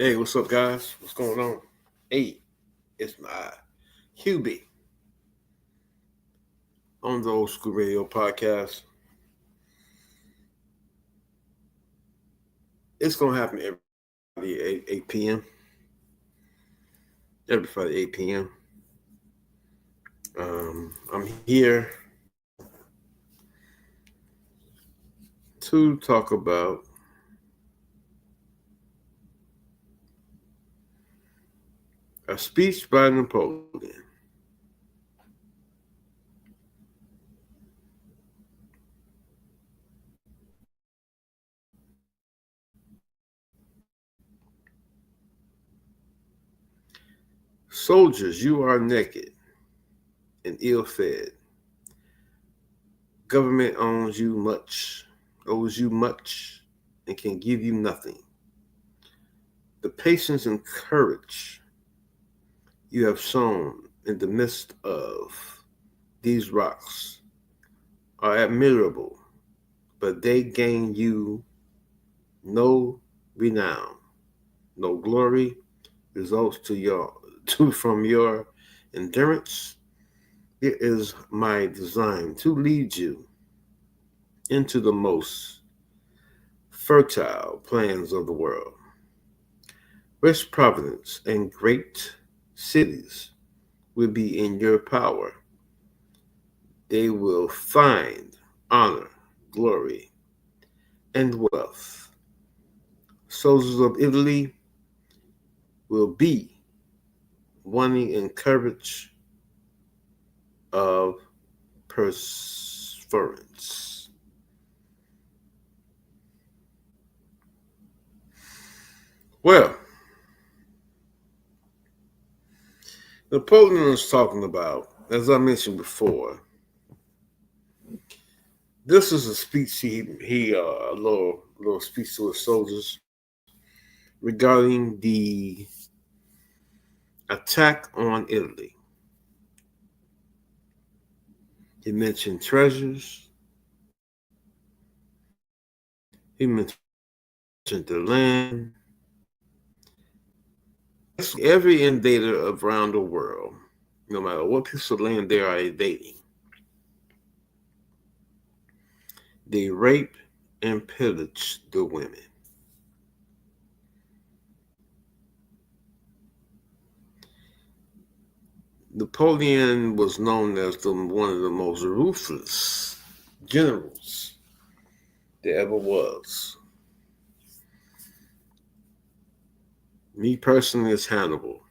Hey, what's up, guys? What's going on? Hey, it's my QB on the Old School Radio podcast. It's going to happen every Friday, 8 p.m. Every Friday, 8 p.m. I'm here to talk about a speech by Napoleon. Soldiers, you are naked and ill fed. Government owes you much, and can give you nothing. The patience and courage you have shown in the midst of these rocks are admirable, but they gain you no renown, no glory results from your endurance. It is my design to lead you into the most fertile plains of the world. Rich providence and great cities will be in your power. They will find honor, glory, and wealth. Soldiers of Italy will be wanting and courage of perseverance. Well, Napoleon is talking about, as I mentioned before, this is a speech he a little speech to his soldiers regarding the attack on Italy. He mentioned treasures. He mentioned the land. Every invader around the world, no matter what piece of land they are invading, they rape and pillage the women. Napoleon was known as one of the most ruthless generals there ever was. Me personally, is Hannibal.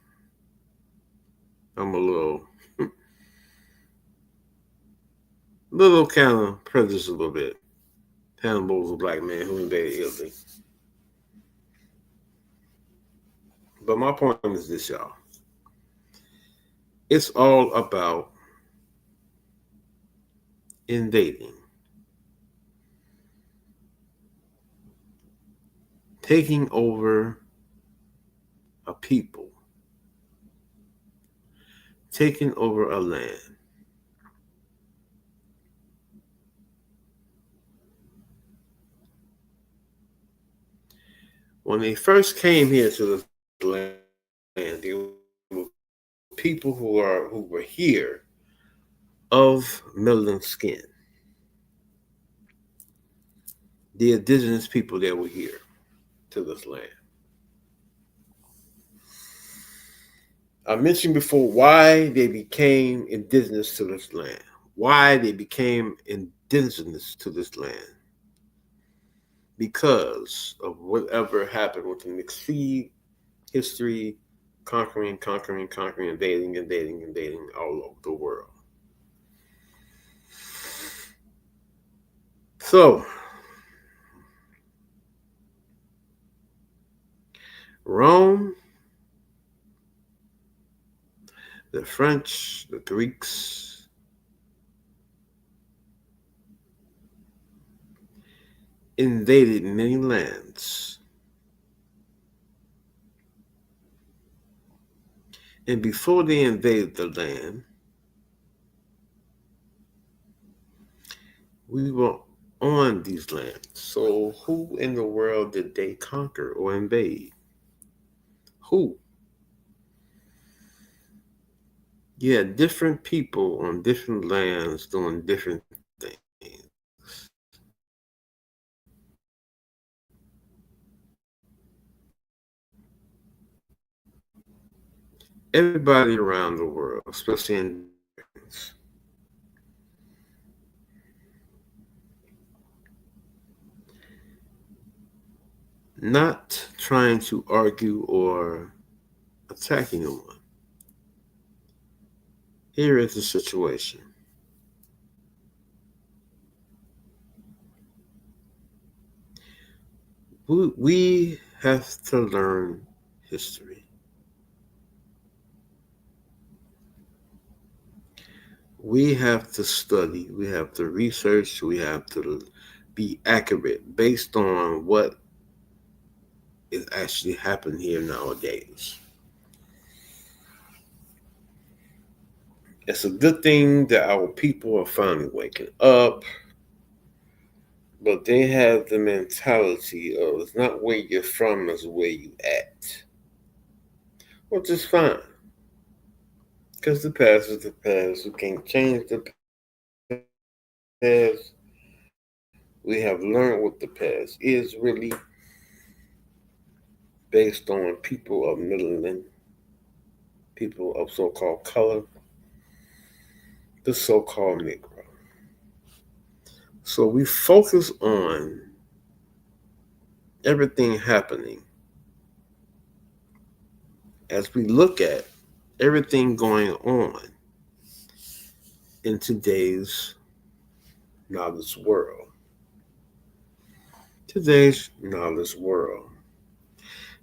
I'm a little kind of prejudiced a little bit. Hannibal was a black man who invaded Italy. But my point is this, y'all. It's all about invading, taking over a people, taking over a land. When they first came here to this land, they were people who were here of melanin skin. The indigenous people that were here to this land. I mentioned before why they became indigenous to this land, why they became indigenous to this land. Because of whatever happened with the McPhee history, conquering, invading all over the world. So, Rome, the French, the Greeks, invaded many lands. And before they invaded the land, we were on these lands. So who in the world did they conquer or invade? who. Yeah, different people on different lands doing different things. Everybody around the world, especially in not trying to argue or attack anyone. Here is the situation. We have to learn history. We have to study. We have to research. We have to be accurate based on what is actually happening here nowadays. It's a good thing that our people are finally waking up, but they have the mentality of it's not where you're from, it's where you at. Which is fine. Because the past is the past. We can't change the past. We have learned what the past is really based on people of melanin, people of so called color, the so called Negro. So we focus on everything happening as we look at everything going on in today's knowledge world. Today's knowledge world.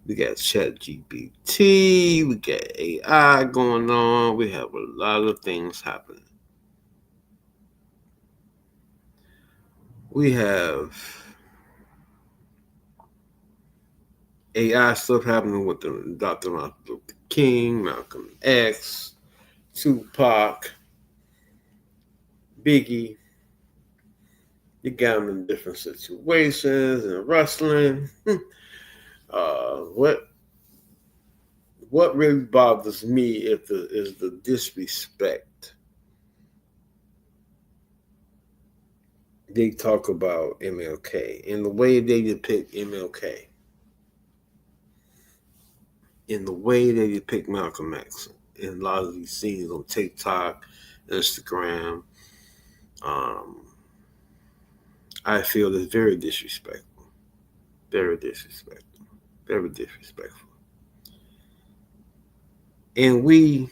We got Chat GPT, we got AI going on, we have a lot of things happening. We have AI stuff happening with the Dr. Martin Luther King, Malcolm X, Tupac, Biggie. You got them in different situations and wrestling. uh, what what really bothers me is the disrespect they talk about MLK and the way they depict MLK, in the way they depict Malcolm X in a lot of these scenes on TikTok, Instagram. Um, I feel it's very disrespectful. Very disrespectful. Very disrespectful. And we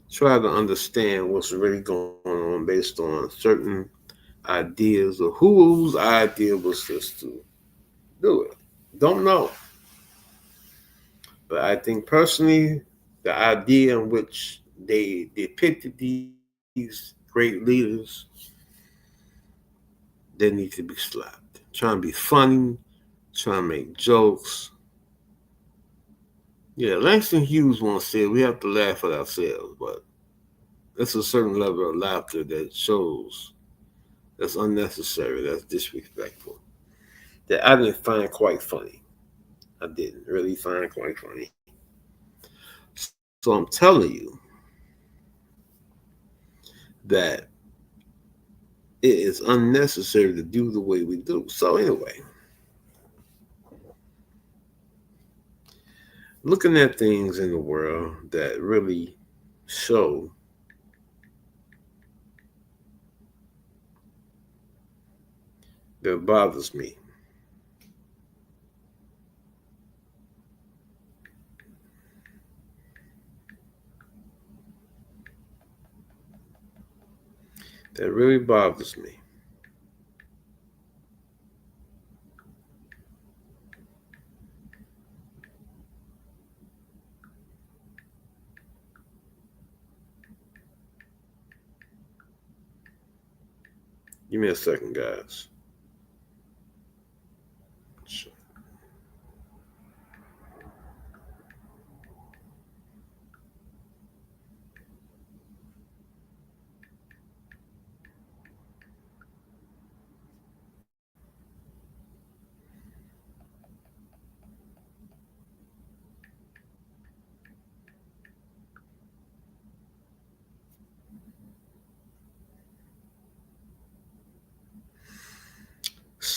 try to understand what's really going on based on certain ideas or whose idea was this to do it. Don't know. But I think personally, the idea in which they depicted these great leaders, they need to be slapped. Trying to be funny, trying to make jokes. Yeah, Langston Hughes once said we have to laugh at ourselves, but it's a certain level of laughter that shows that's unnecessary, that's disrespectful, that I didn't find quite funny. I didn't really find quite funny. So I'm telling you that it is unnecessary to do the way we do. So anyway, looking at things in the world that really show that bothers me. That really bothers me. Give me a second, guys.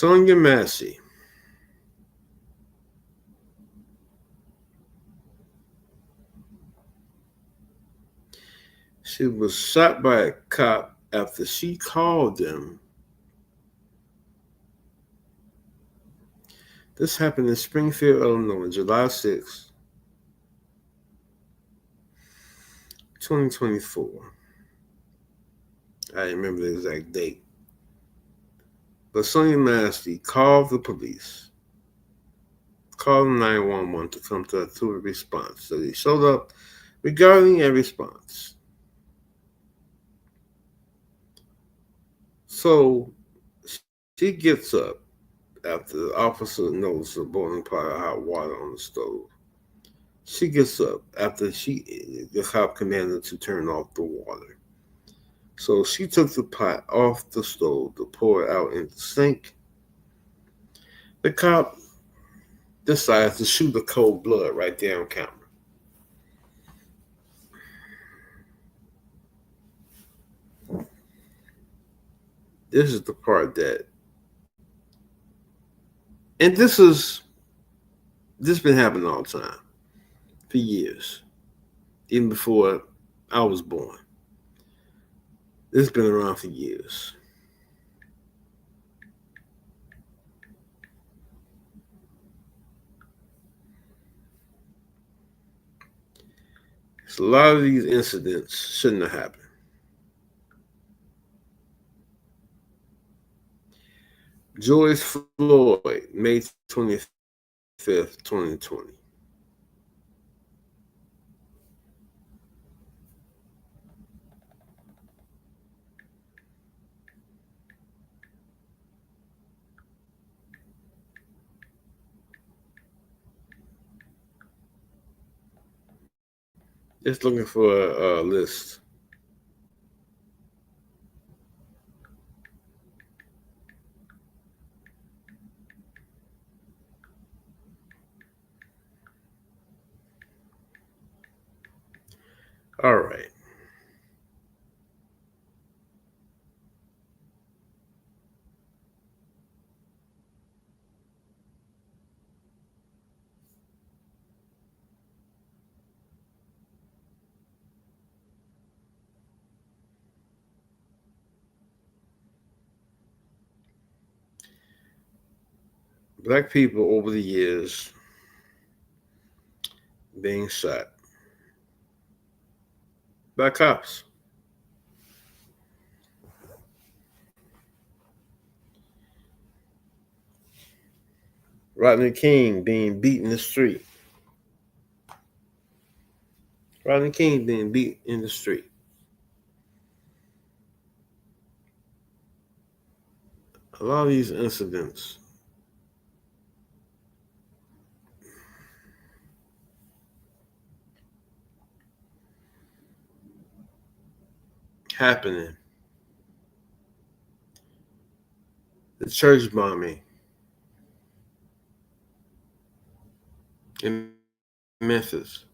Sonia Massey. She was shot by a cop after she called them. This happened in Springfield, Illinois, July 6, 2024. I remember the exact date. But Sonia Massey called the police, called 911 to come to a response. So they showed up regarding a response. So she gets up after the officer noticed a boiling pot of hot water on the stove. She gets up after the cop commanded to turn off the water. So she took the pot off the stove to pour it out in the sink. The cop decides to shoot the cold blood right there on camera. This is the part that, and this been happening all the time for years, even before I was born. This has been around for years. So a lot of these incidents shouldn't have happened. George Floyd, May 25th, 2020. Just looking for a list. All right. Black people over the years being shot by cops. Rodney King being beat in the street. Rodney King being beat in the street. A lot of these incidents happening. The church bombing in Memphis.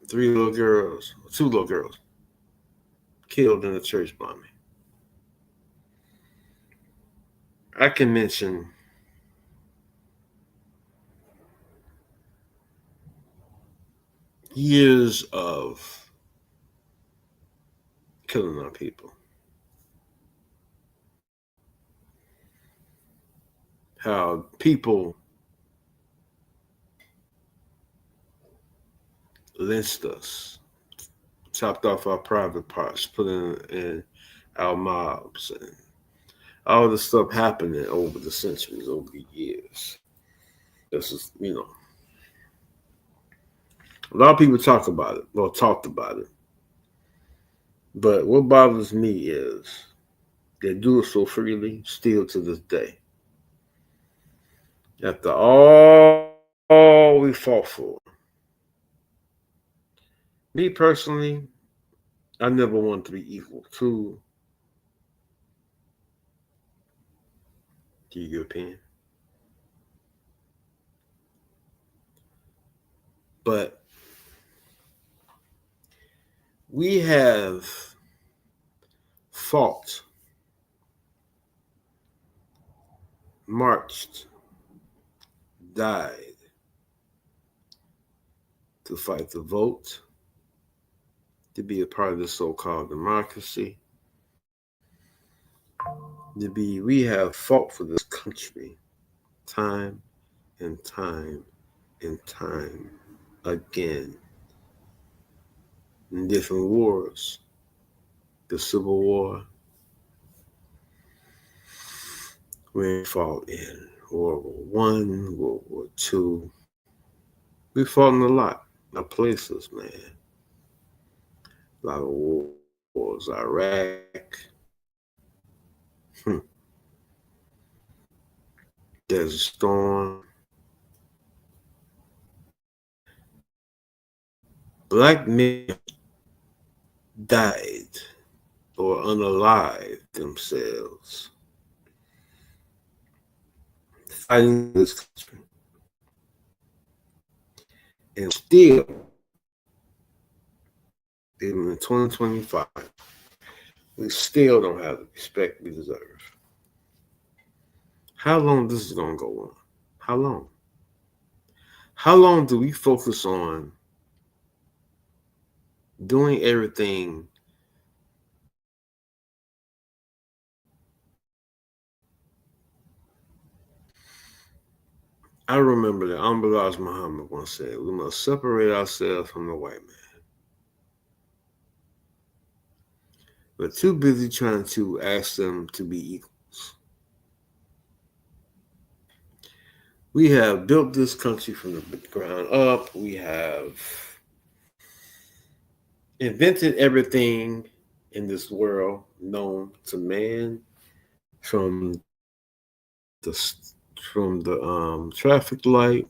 Two little girls killed in a church bombing. I can mention years of killing our people. How people lynched us, chopped off our private parts, put in our mobs, and all this stuff happening over the centuries, over the years. This is, a lot of people talk about it, or talked about it. But what bothers me is they do it so freely, still to this day. After all we fought for. Me personally, I never wanted to be equal to the European. But we have fought marched, died to fight the vote, to be a part of the so-called democracy, we have fought for this country time and time and time again in different wars. The Civil War, we fought in World War One, World War Two. We fought in a lot of places, man. A lot of wars, Iraq, Desert Storm. Black men died or unalived themselves fighting for this country. And still, even in 2025, we still don't have the respect we deserve. How long this is going to go on? How long? How long do we focus on doing everything I remember that Ambalaj Muhammad once said, we must separate ourselves from the white man. We're too busy trying to ask them to be equals. We have built this country from the ground up. We have invented everything in this world known to man, from the traffic light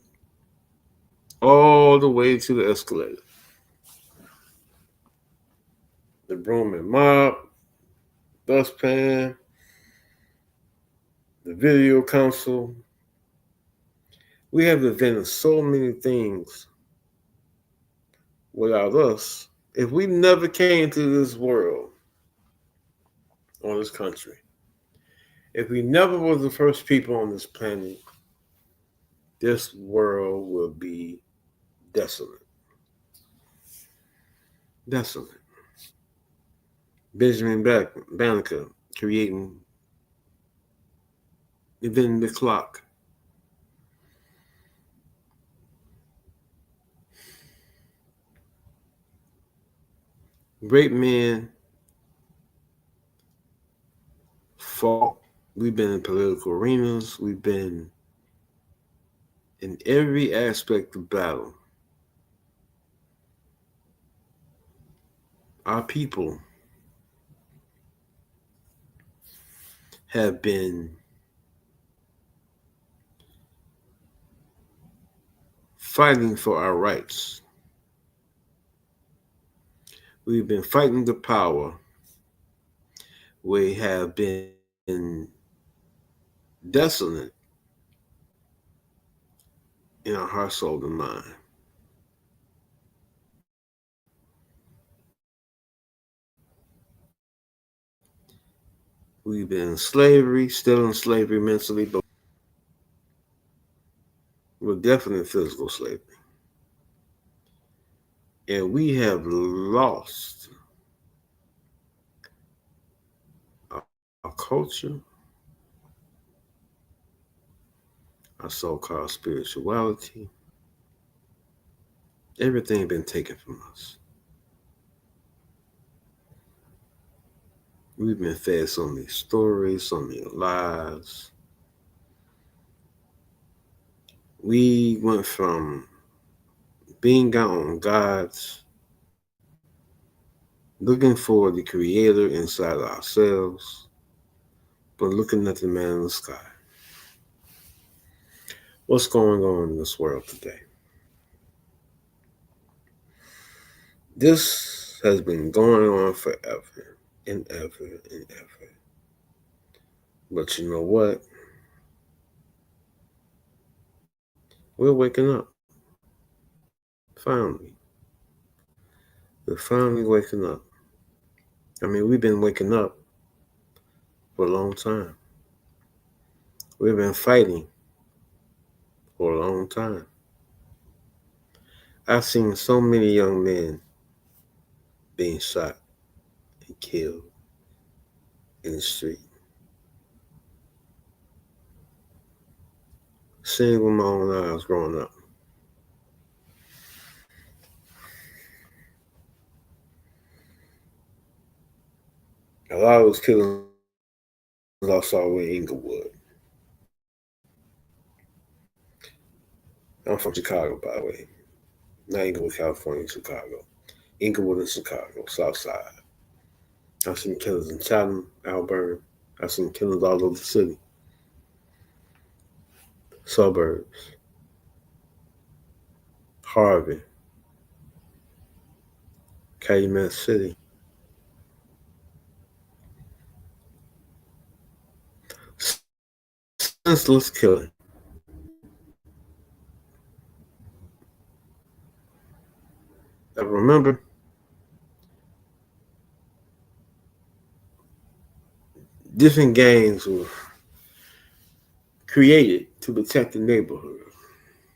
all the way to the escalator, the broom and mop, dustpan, the video console. We have invented so many things without us. If we never came to this world, on this country, if we never were the first people on this planet, this world will be desolate. Desolate. Benjamin Banneker inventing the clock. Great men fought. We've been in political arenas. We've been in every aspect of battle. Our people have been fighting for our rights. We've been fighting the power. We have been desolate in our heart, soul, and mind. We've been in slavery, still in slavery mentally, but we're definitely in physical slavery. And we have lost our culture, our so-called spirituality. Everything been taken from us. We've been fed so many stories, so many lies. We went from being out on God's, looking for the creator inside of ourselves, but looking at the man in the sky. What's going on in this world today? This has been going on forever and ever and ever. But you know what? We're waking up. Finally. We're finally waking up. I mean, we've been waking up for a long time. We've been fighting for a long time. I've seen so many young men being shot and killed in the street. Seeing with my own eyes growing up. A lot of those killings I saw were in Inglewood. I'm from Chicago, by the way. Not Inglewood, California, Chicago. Inglewood in Chicago, South Side. I've seen killers in Chatham, Alberta. I've seen killers all over the city, suburbs, Harvey, Calumet City. Senseless killing. I remember different gangs were created to protect the neighborhood,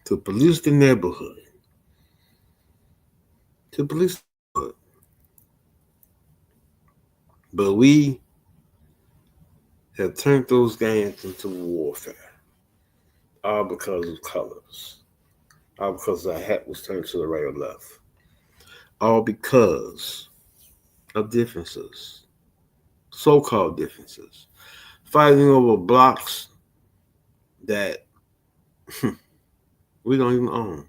to police the neighborhood, to police the neighborhood. But we have turned those gangs into warfare, all because of colors, all because our hat was turned to the right or left, all because of differences, so-called differences, fighting over blocks that we don't even own.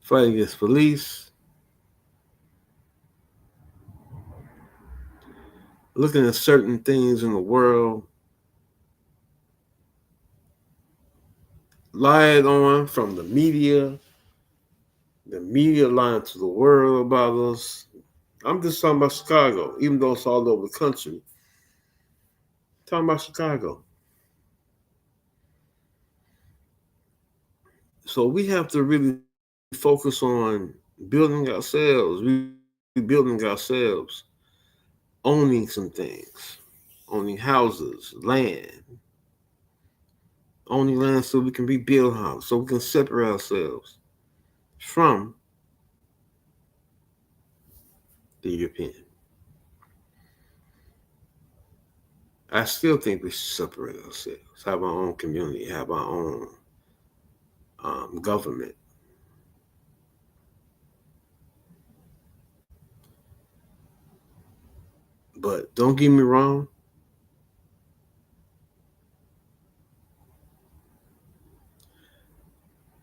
Fighting against police, looking at certain things in the world, lied on from the media lying to the world about us. I'm just talking about Chicago, even though it's all over the country. I'm talking about Chicago. So we have to really focus on building ourselves, rebuilding ourselves, owning some things, owning houses, owning land so we can rebuild houses, so we can separate ourselves from the European. I still think we should separate ourselves, have our own community, have our own government. But don't get me wrong,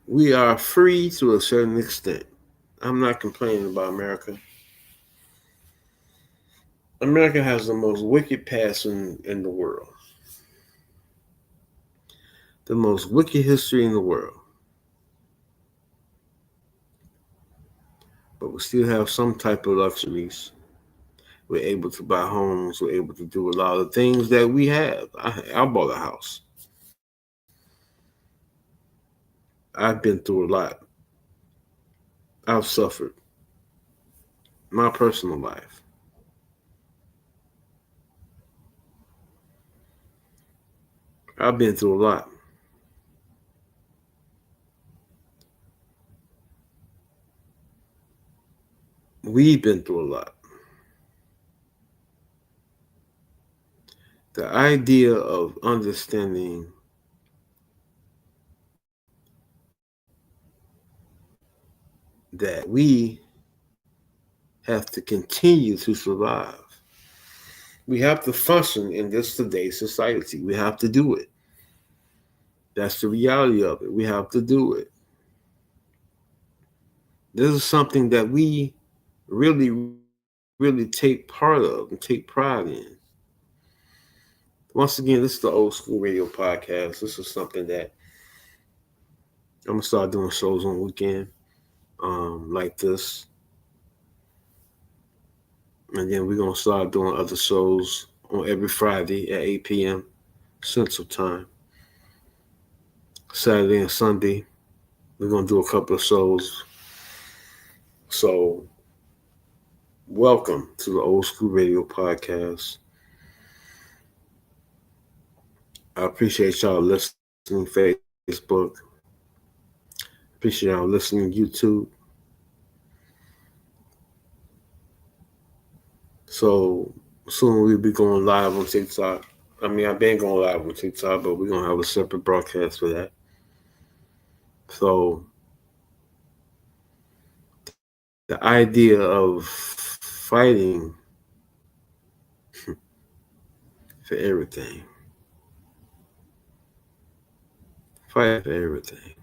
we are free to a certain extent. I'm not complaining about America. America has the most wicked past in the world, the most wicked history in the world. But we still have some type of luxuries. We're able to buy homes. We're able to do a lot of things that we have. I bought a house. I've been through a lot. I've suffered my personal life. I've been through a lot. We've been through a lot. The idea of understanding that we have to continue to survive. We have to function in this today's society. We have to do it. That's the reality of it. We have to do it. This is something that we really, really take part of and take pride in. Once again, this is the Old School Radio Podcast. This is something that I'm gonna start doing shows on weekend, like this, and then we're gonna start doing other shows on every Friday at 8 p.m. Central Time. Saturday and Sunday, we're gonna do a couple of shows. So Welcome to the Old School Radio Podcast. I appreciate y'all listening Facebook. Appreciate y'all listening YouTube. So soon we'll be going live on TikTok. I mean, I've been going live on TikTok, but we're gonna have a separate broadcast for that. So the idea of fighting for everything, fighting for everything.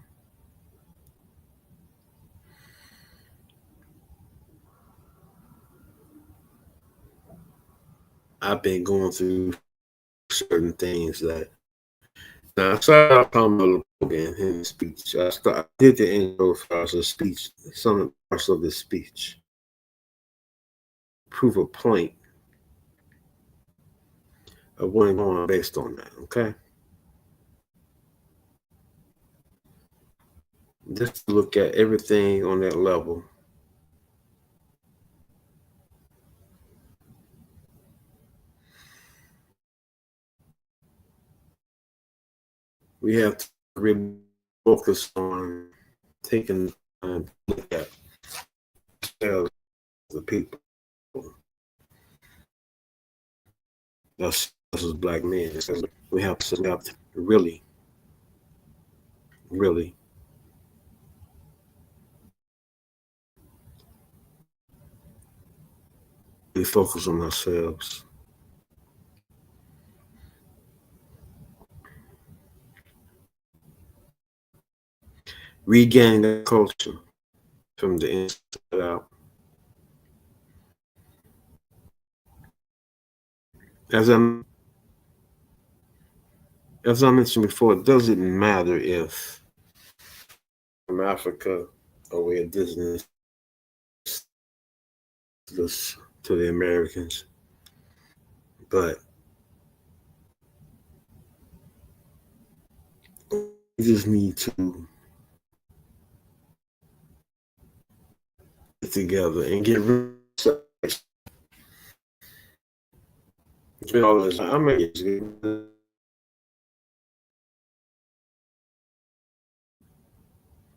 I've been going through certain things that now I started out talking about again in the speech. I did the intro as far as the speech, some parts of the speech, prove a point of what I'm going based on that. Okay, just to look at everything on that level. We have to really focus on taking time to look at ourselves, the people, us as black men. We have to really focus on ourselves, regain that culture from the inside out. As I as I mentioned before, it doesn't matter if from Africa or we're indigenous to the Americans, but we just need to get together and get rid of all this. I mean,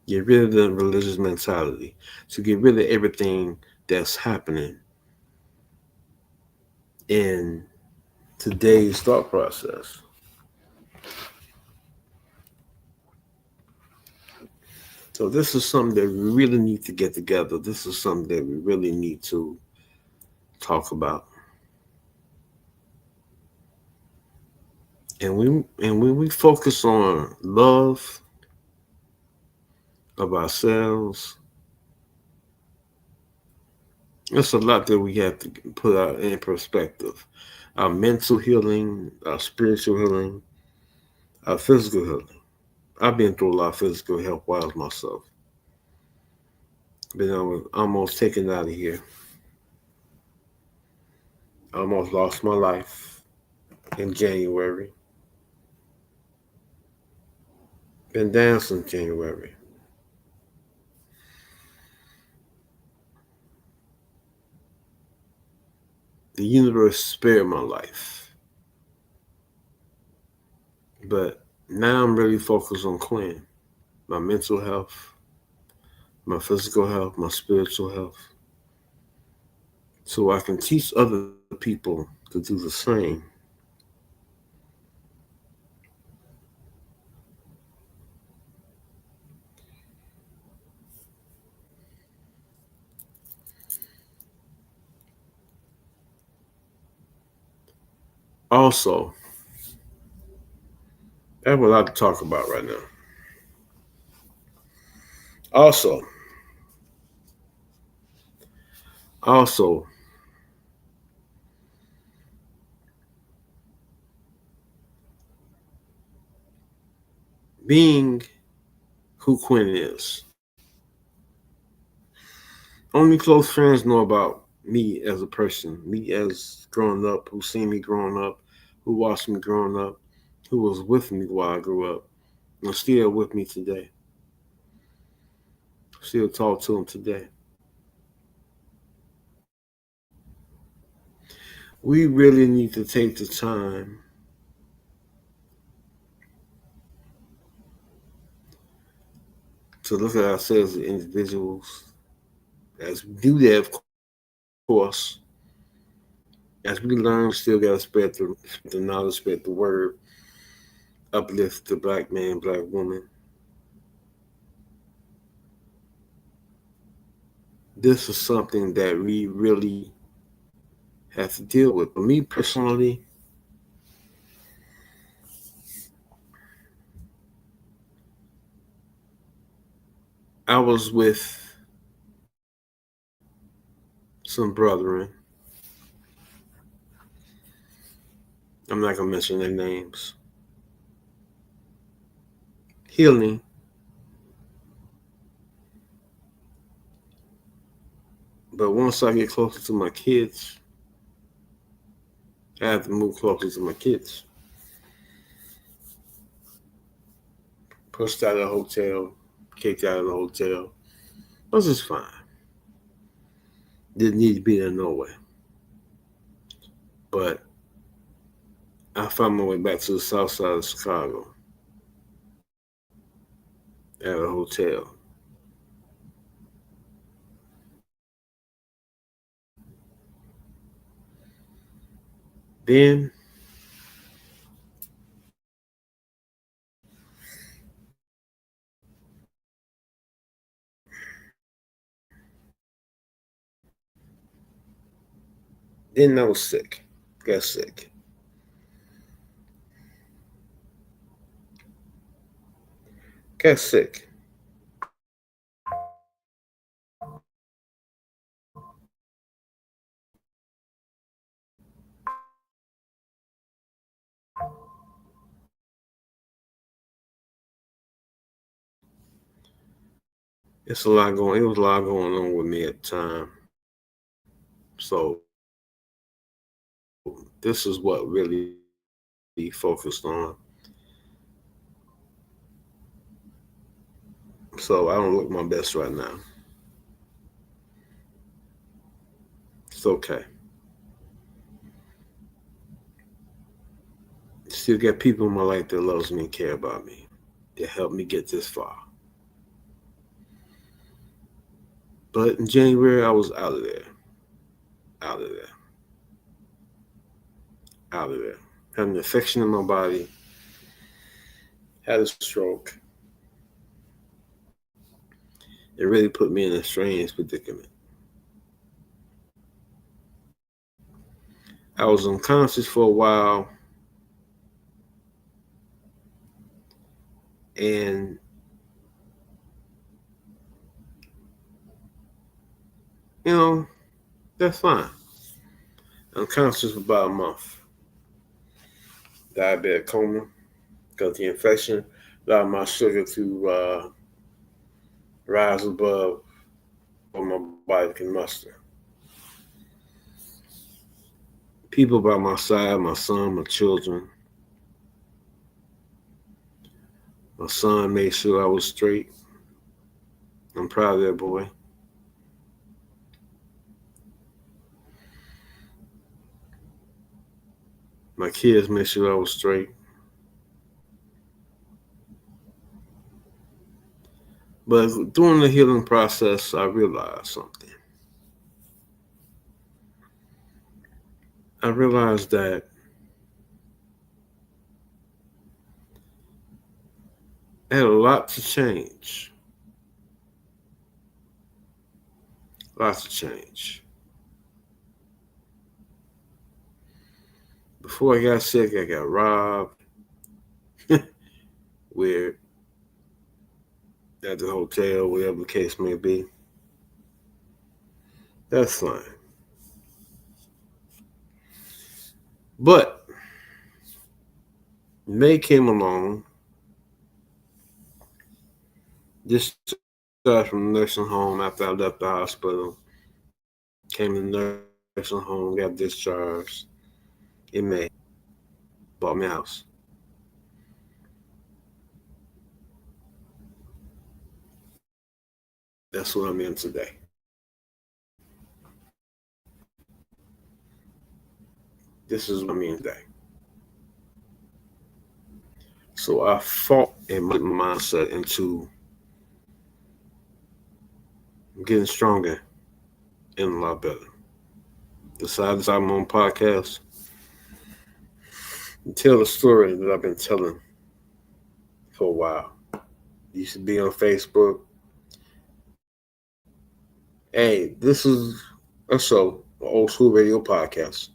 get rid of the religious mentality, to get rid of everything that's happening in today's thought process. So this is something that we really need to get together. This is something that we really need to talk about. And when we focus on love of ourselves, there's a lot that we have to put out in perspective. Our mental healing, our spiritual healing, our physical healing. I've been through a lot of physical health wise myself. Been almost taken out of here. I almost lost my life in January. Been down since January. The universe spared my life. But now I'm really focused on clean my mental health, my physical health, my spiritual health, so I can teach other people to do the same. Also, that's what I like to talk about right now. Also, also, being who Quinn is. Only close friends know about me as a person, me as growing up, who seen me growing up, who watched me growing up, who was with me while I grew up, and still with me today. Still talk to them today. we really need to take the time to look at ourselves as individuals. As we do that, of course, as we learn, we still got to spread the knowledge, spread the word, uplift the black man, black woman. This is something that we really have to deal with. For me personally, I was with some brethren. I'm not gonna mention their names. Healing, but once I get closer to my kids, I have to move closer to my kids. Pushed out of the hotel, kicked out of the hotel. This is fine. Didn't need to be there no way. But I found my way back to the south side of Chicago at a hotel. Then then I was sick. Got sick. Got sick. It's a lot going. It was a lot going on with me at the time. So this is what really focused on. So I don't look my best right now. It's okay. Still got people in my life that loves me and care about me. That helped me get this far. But in January, I was out of there. Out of there. Out of there. Had an infection in my body. Had a stroke. It really put me in a strange predicament. I was unconscious for a while, and you know, that's fine. Unconscious for about a month. Diabetic coma because the infection allowed my sugar to rise above what my body can muster. People by my side, my son, my children. My son made sure I was straight. I'm proud of that boy. My kids made sure I was straight. But during the healing process, I realized something. I realized that I had a lot to change. Lots to change. Before I got sick, I got robbed. Weird. At the hotel, whatever the case may be. That's fine. But May came along, discharged from the nursing home after I left the hospital. Came to the nursing home, got discharged in May. Bought me a house. That's what I'm in today. This is what I mean today. So I fought and my mindset into getting stronger and a lot better. Decided I'm on podcast and tell the story that I've been telling for a while. You should be on Facebook. Hey, this is a show, an old school radio podcast.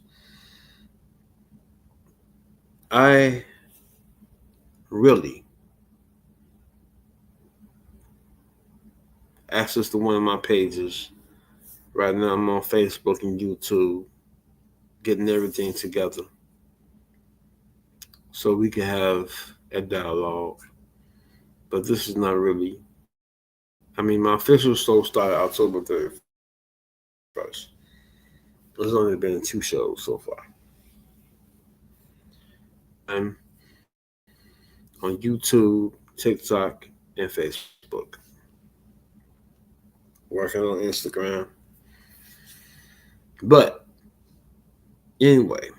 I really access to one of my pages. Right now I'm on Facebook and YouTube, getting everything together so we can have a dialogue. But this is not really. I mean, my official show started October 31st. There's only been 2 shows so far. I'm on YouTube, TikTok, and Facebook. Working on Instagram. But anyway,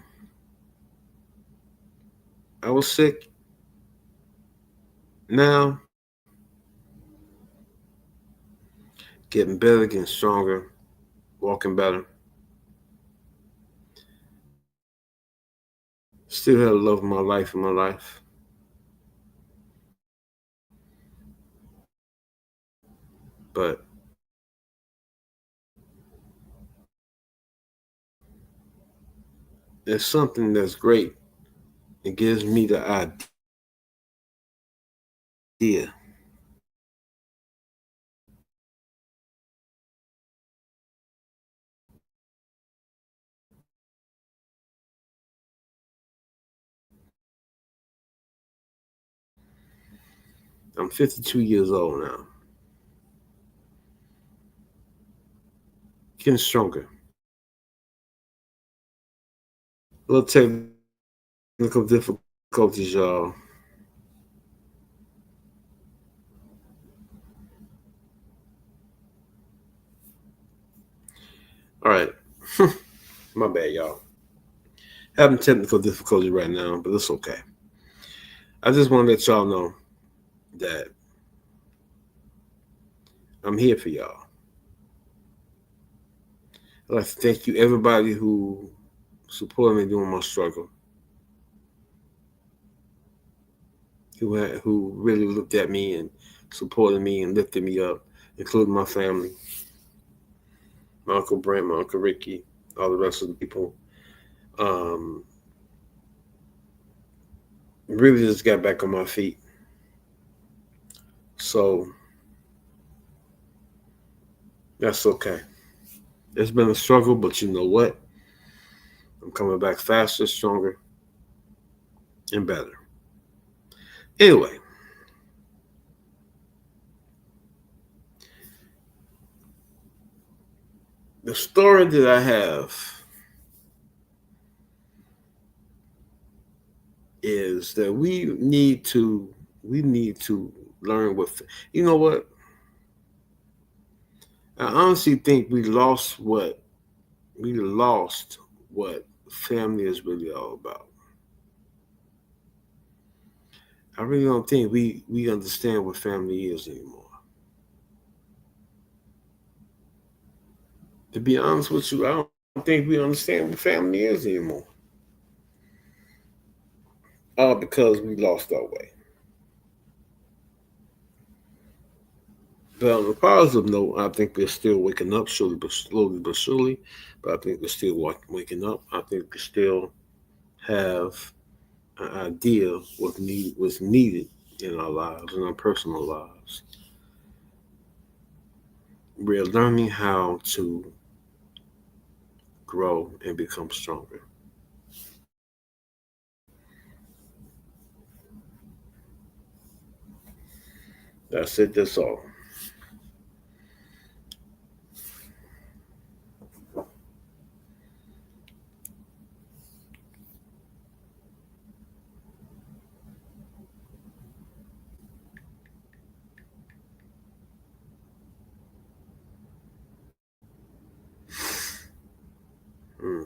I was sick. Now, getting better, getting stronger, walking better. Still have the love of my life in my life. But there's something that's great. It gives me the idea. I'm 52 years old now. Getting stronger. A little technical difficulties, y'all. All right. My bad, y'all. Having technical difficulties right now, but it's okay. I just want to let y'all know that I'm here for y'all. I'd like to thank you, everybody who supported me during my struggle, who really looked at me and supported me and lifted me up, including my family, my Uncle Brent, my Uncle Ricky, all the rest of the people. Um, really just got back on my feet. So that's okay. It's been a struggle, but you know what? I'm coming back faster, stronger, and better. Anyway, the story that I have is that we need to learn what you know what I honestly think we lost what family is really all about. I really don't think we understand what family is anymore. To be honest with you, I don't think we understand what family is anymore. All because we lost our way. But on a positive note, I think we're still waking up slowly but surely. But I think we're still waking up. I think we still have an idea what's needed in our lives, in our personal lives. We're learning how to grow and become stronger. That's it. That's all. Mm.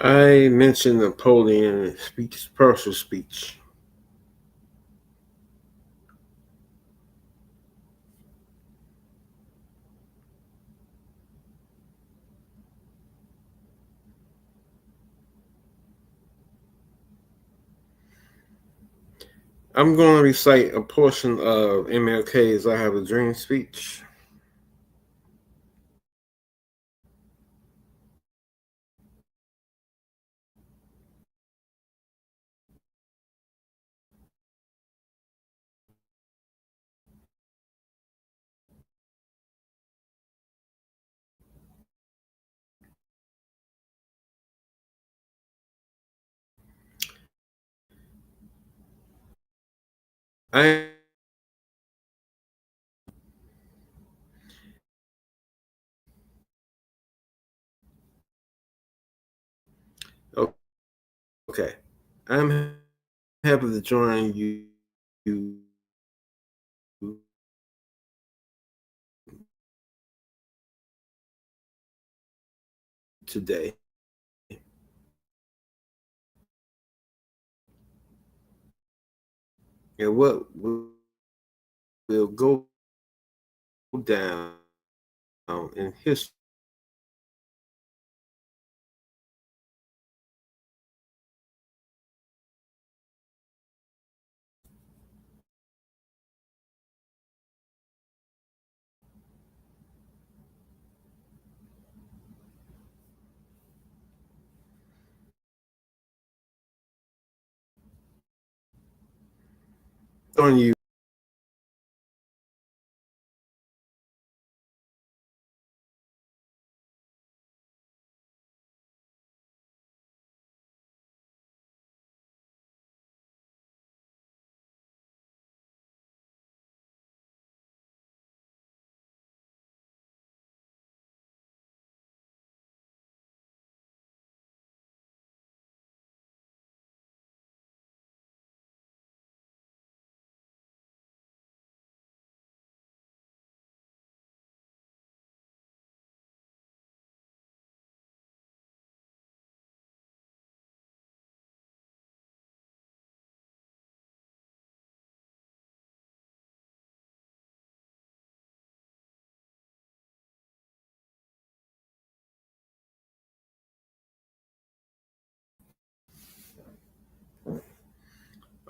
I mentioned Napoleon speech, personal speech. I'm going to recite a portion of MLK's "I Have a Dream" speech. I okay. I'm happy to join you today. And what will go down in history on you.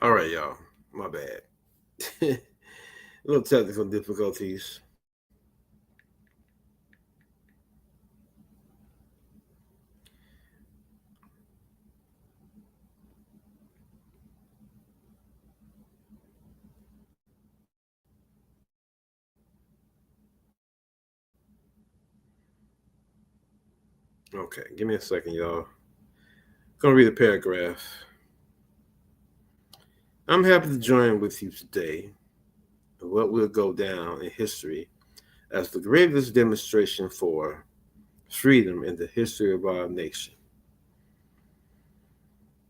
All right, y'all. My bad. Little technical difficulties. Okay, give me a second, y'all. Gonna read a paragraph. I'm happy to join with you today in what will go down in history as the greatest demonstration for freedom in the history of our nation.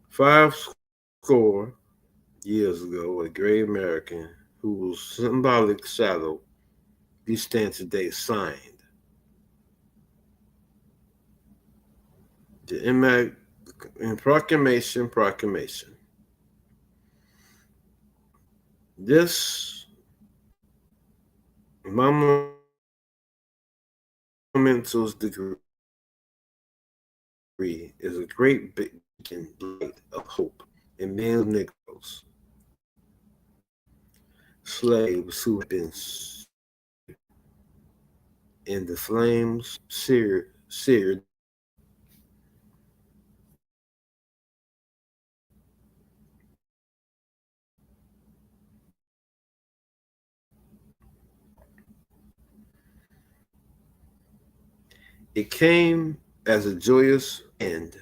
5 score years ago, a great American whose symbolic shadow we stand today signed the proclamation. This monumental degree is a great beacon light of hope in many Negroes, slaves who have been in the flames, seared. It came as a joyous end,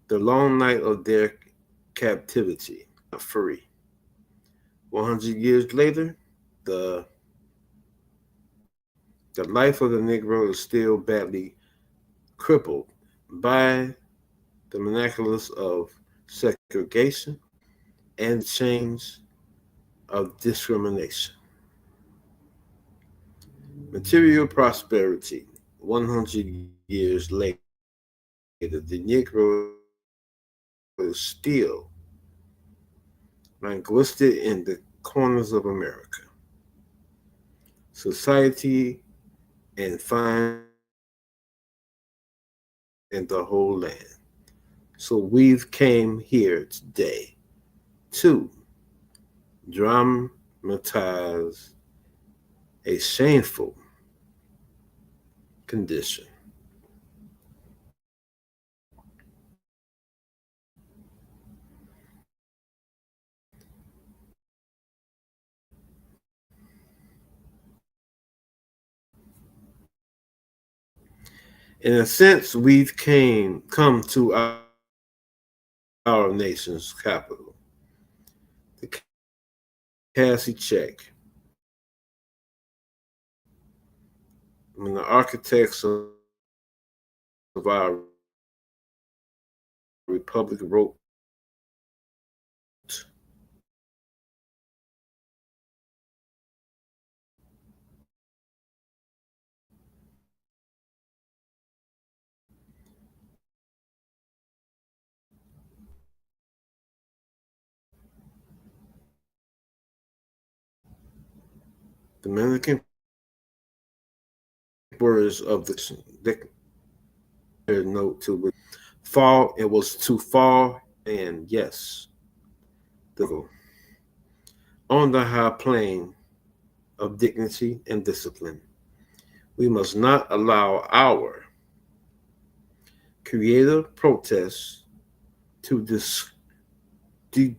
the long night of their captivity, free. 100 years later, the the life of the Negro is still badly crippled by the maniacals of segregation and chains of discrimination. Material prosperity 100 years later. the Negro is still linguistic in the corners of America, society, and find in the whole land. So we've came here today to dramatize a shameful condition. In a sense, we've came come to our nation's capital, the Cassie check, when the architects of our republic wrote Dominican words of the note to fall. It was to fall, and yes, the on the high plane of dignity and discipline. We must not allow our creative protests to de-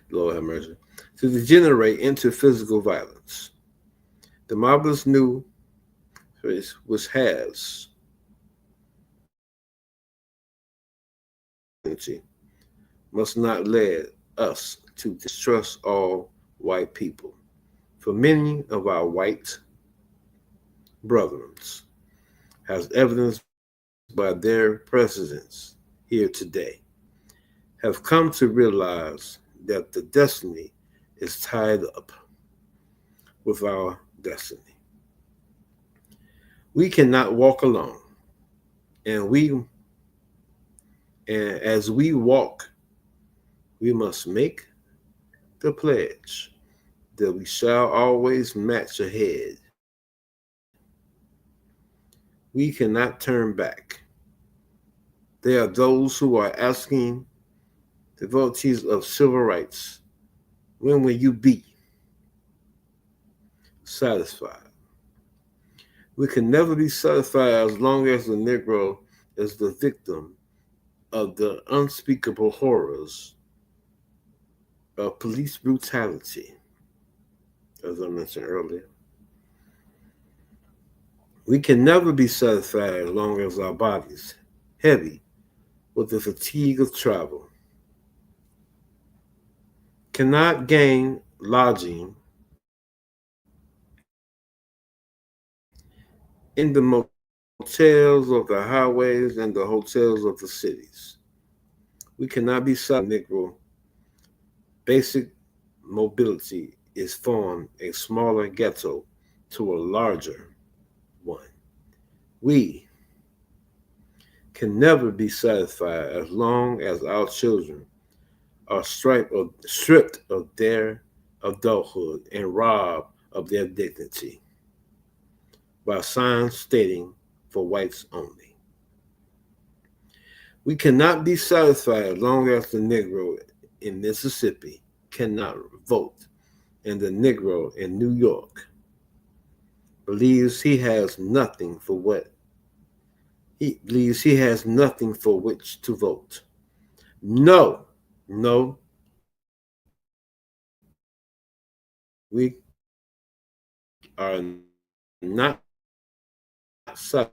Lord have mercy, to degenerate into physical violence. The marvelous new race, which has unity, must not lead us to distrust all white people. For many of our white brethren, as evidenced by their presence here today, have come to realize that the destiny is tied up with our destiny. We cannot walk alone, and as we walk, we must make the pledge that we shall always match ahead. We cannot turn back. There are those who are asking devotees of civil rights, when will you be satisfied? We can never be satisfied as long as the Negro is the victim of the unspeakable horrors of police brutality, as I mentioned earlier. We can never be satisfied as long as our bodies, heavy with the fatigue of travel, cannot gain lodging in the motels of the highways and the hotels of the cities. We cannot be satisfied. Negro basic mobility is formed a smaller ghetto to a larger one. We can never be satisfied as long as our children are stripped of their adulthood and robbed of their dignity by signs stating for whites only. We cannot be satisfied as long as the Negro in Mississippi cannot vote and the Negro in New York believes he has nothing for what he believes he has nothing for which to vote. No, no, we are not satisfied.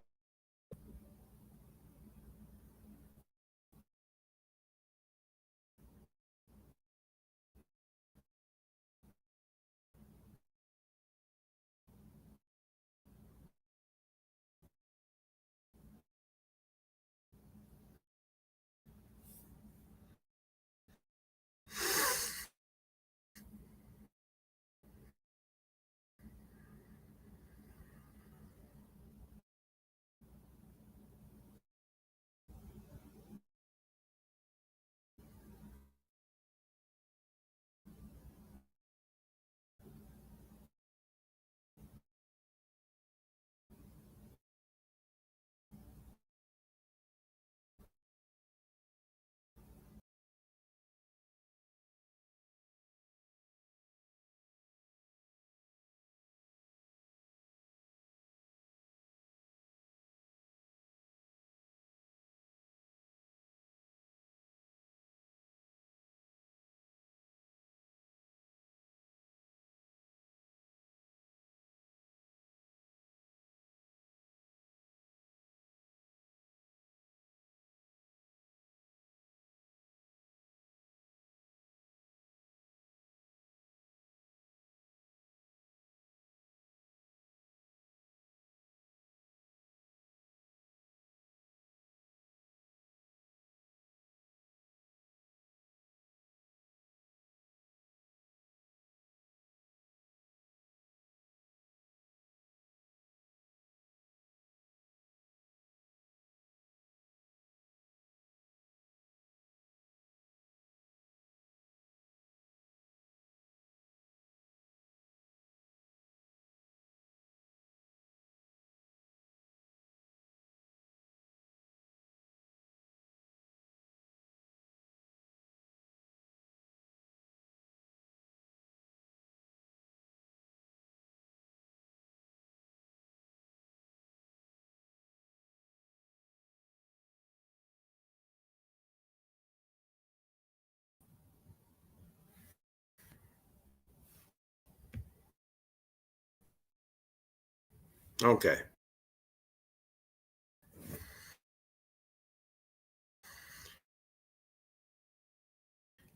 Okay.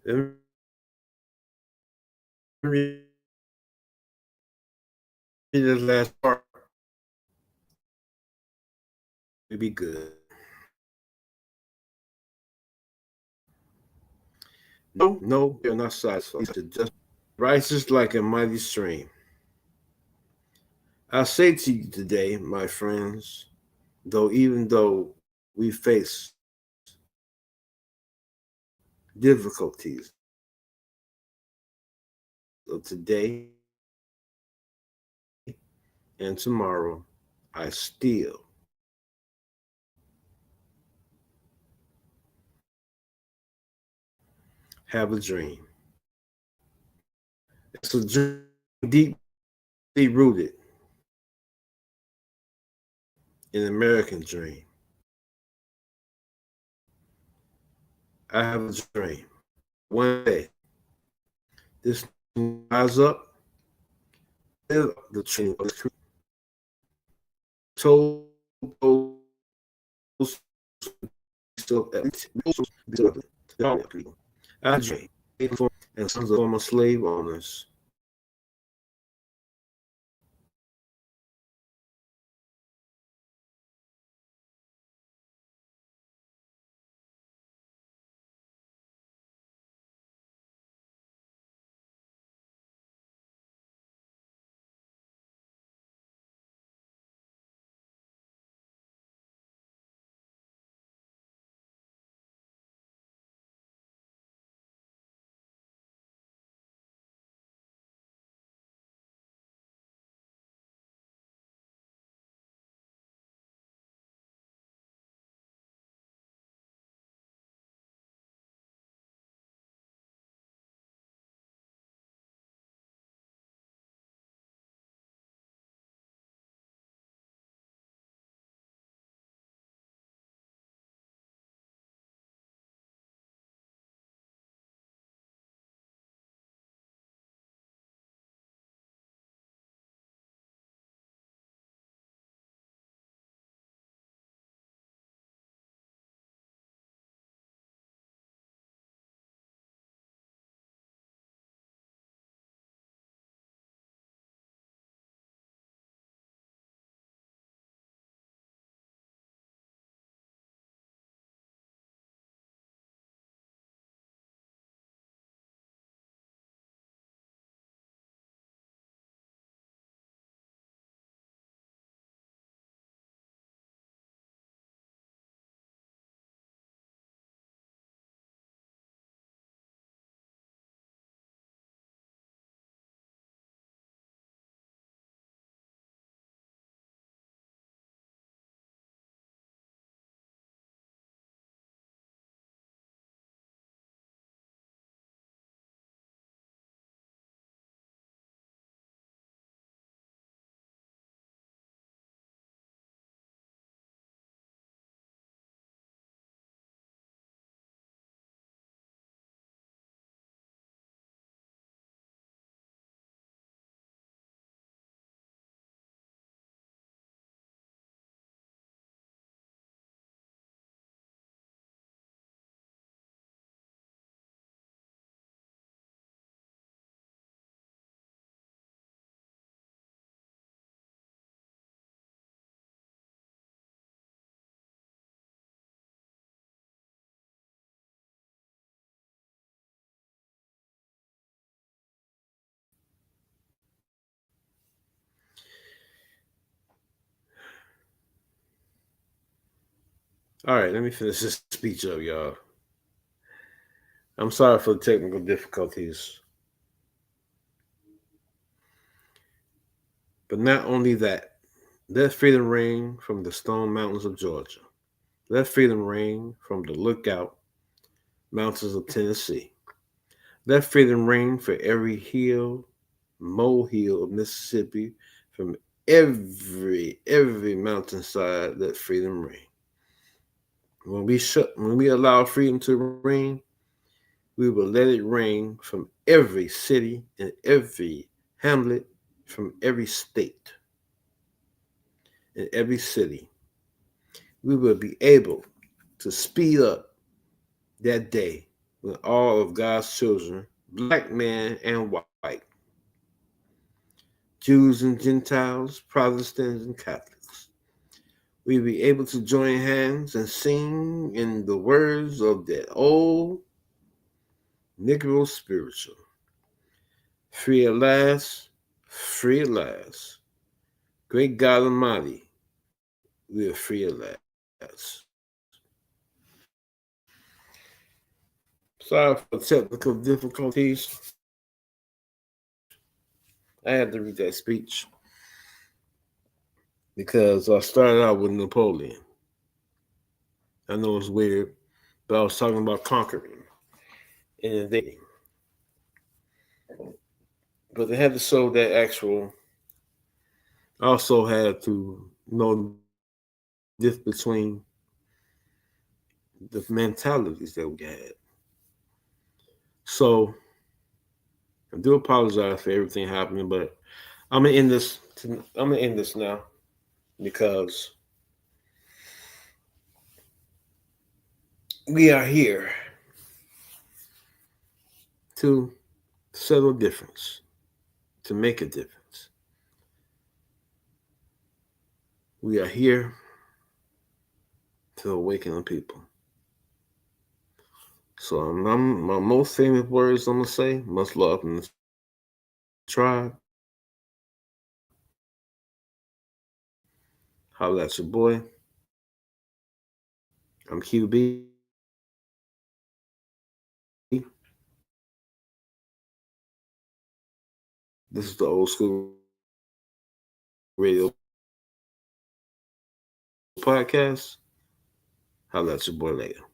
Let me read this last part. We'll be good. No, no, you're not satisfied. Just rises like a mighty stream. I say to you today, my friends, even though we face difficulties of today and tomorrow, I still have a dream. It's a dream deeply rooted in the American dream. I have a dream. One day, this rise up, live the dream of the told those still people. I dream and sons of former slave owners. All right, let me finish this speech up, y'all. I'm sorry for the technical difficulties. But not only that, let freedom ring from the stone mountains of Georgia. Let freedom ring from the lookout mountains of Tennessee. Let freedom ring for every hill, molehill of Mississippi, from every mountainside. Let freedom ring. When we allow freedom to ring, we will let it ring from every city and every hamlet, from every state. in every city. We will be able to speed up that day when all of God's children, black man and white, Jews and Gentiles, Protestants and Catholics, we will be able to join hands and sing in the words of that old Negro spiritual. Free at last, free at last. Great God Almighty, we are free at last. Sorry for technical difficulties. I had to read that speech because I started out with Napoleon. I know it's weird, but I was talking about conquering and invading. But they had to show that actual. I also had to know the difference between the mentalities that we had. So I do apologize for everything happening, but I'm gonna end this. I'm gonna end this now because we are here to settle difference, to make a difference. We are here to awaken the people. So my most famous words I'm gonna say: much love in the tribe. Holla at your boy. I'm QB. This is the Old School Radio Podcast. Holla at your boy later.